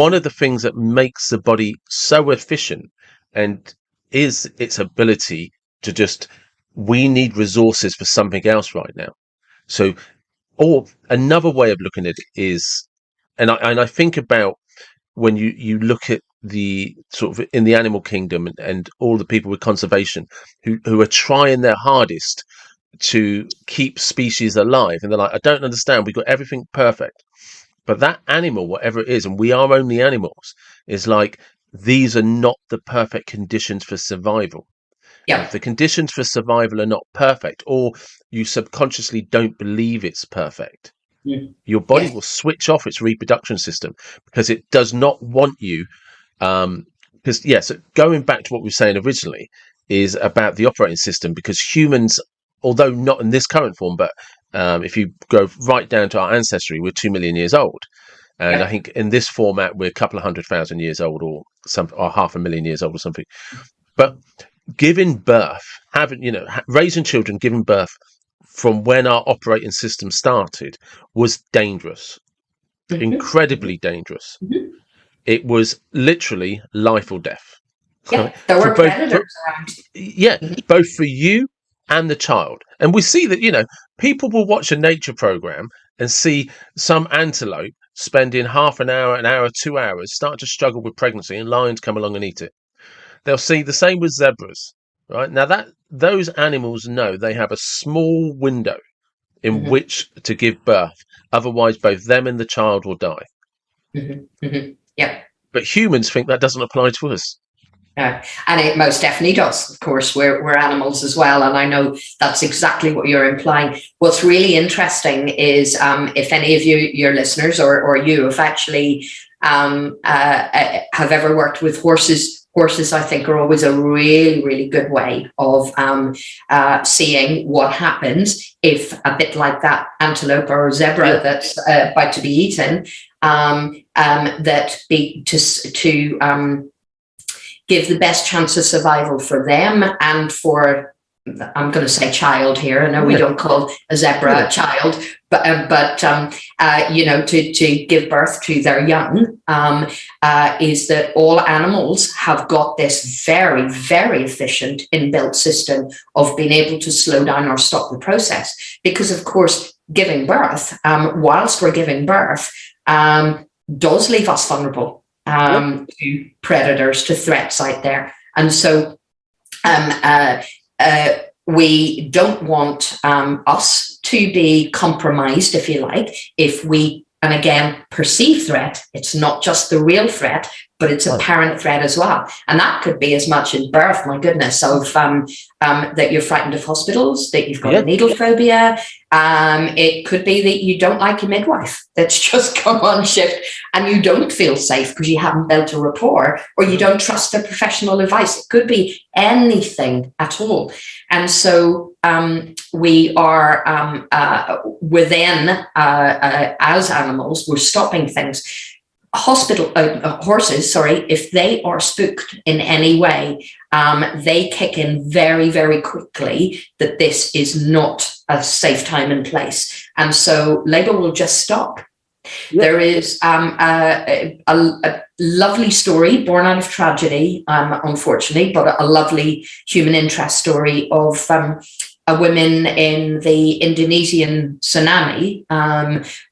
one of the things that makes the body so efficient and is its ability to just, we need resources for something else right now. So, or another way of looking at it is, and I think about when you look at the sort of in the animal kingdom and all the people with conservation who are trying their hardest to keep species alive, and they're like, I don't understand, we've got everything perfect, but that animal, whatever it is, and we are only animals, is like, these are not the perfect conditions for survival. And Yeah. if the conditions for survival are not perfect, or you subconsciously don't believe it's perfect, your body Yes. will switch off its reproduction system because it does not want you. Because yes, going back to what we were saying originally, is about the operating system, because humans, although not in this current form, but if you go right down to our ancestry, we're 2 million years old. And I Yeah. think in this format, we're a couple of 100,000 years old, or or 500,000 years old, or something. But giving birth, raising children, giving birth from when our operating system started was dangerous, incredibly dangerous. It was literally life or death. Yeah. There For were both, predators around. both for you and the child. And we see that, people will watch a nature program and see some antelope spending half an hour, 2 hours, start to struggle with pregnancy, and lions come along and eat it. They'll see the same with zebras, right? Now that those animals know they have a small window in which to give birth. Otherwise, both them and the child will die. Yeah. But humans think that doesn't apply to us. And it most definitely does. Of course, we're animals as well, and I know that's exactly what you're implying. What's really interesting is if any of your listeners or you have actually have ever worked with horses. Horses, I think, are always a really, really good way of seeing what happens if, a bit like that antelope or zebra that's about to be eaten, to give the best chance of survival for them and for, I'm going to say child here. I know we don't call a zebra a child, but to give birth to their young, is that all animals have got this very, very efficient inbuilt system of being able to slow down or stop the process. Because, of course, giving birth, whilst we're giving birth, does leave us vulnerable to predators, to threats out there. And so we don't want us to be compromised, if you like, if we, and again, perceive threat. It's not just the real threat, but it's apparent threat as well. And that could be as much in birth, my goodness, of that you're frightened of hospitals, that you've got a needle phobia. It could be that you don't like your midwife that's just come on shift and you don't feel safe because you haven't built a rapport, or you don't trust their professional advice. It could be anything at all. And so we are within, as animals, we're stopping things. Horses, if they are spooked in any way, they kick in very, very quickly that this is not a safe time and place. And so labor will just stop. Yep. There is a lovely story born out of tragedy, unfortunately, but a lovely human interest story of a woman in the Indonesian tsunami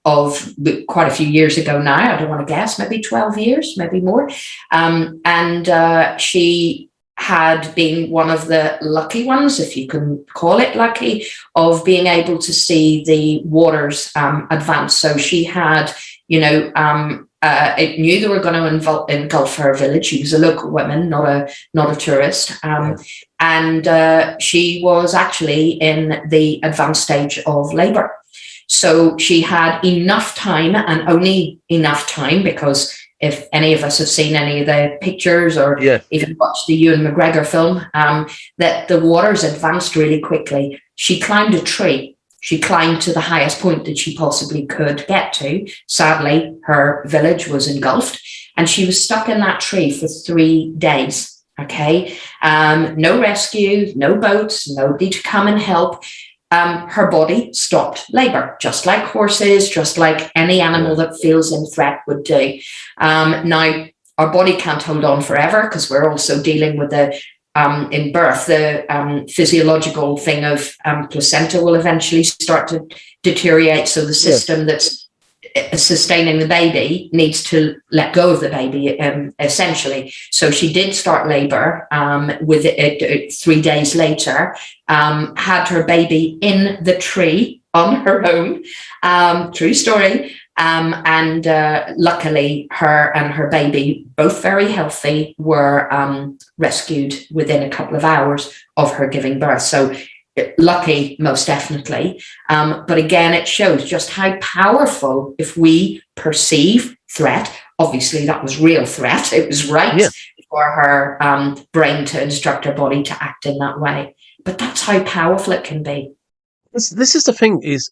of quite a few years ago now. I don't want to guess, maybe 12 years, maybe more. And she had been one of the lucky ones, if you can call it lucky, of being able to see the waters advance. So she had, it knew they were going to engulf her village. She was a local woman, not a tourist. And she was actually in the advanced stage of labor. So she had enough time, and only enough time, because if any of us have seen any of the pictures or even watched the Ewan McGregor film, that the waters advanced really quickly. She climbed a tree. She climbed to the highest point that she possibly could get to. Sadly, her village was engulfed, and she was stuck in that tree for 3 days. Okay, no rescue, no boats, nobody to come and help. her body stopped labor, just like horses, just like any animal that feels in threat would do. Now, our body can't hold on forever because we're also dealing with in birth, the physiological thing of placenta will eventually start to deteriorate. So the system that's sustaining the baby needs to let go of the baby, essentially. So she did start labor with it 3 days later, had her baby in the tree on her own. True story. And luckily, her and her baby, both very healthy, were rescued within a couple of hours of her giving birth. So lucky, most definitely. But again, it shows just how powerful, if we perceive threat, obviously that was real threat. It was right for her brain to instruct her body to act in that way. But that's how powerful it can be. This is the thing, is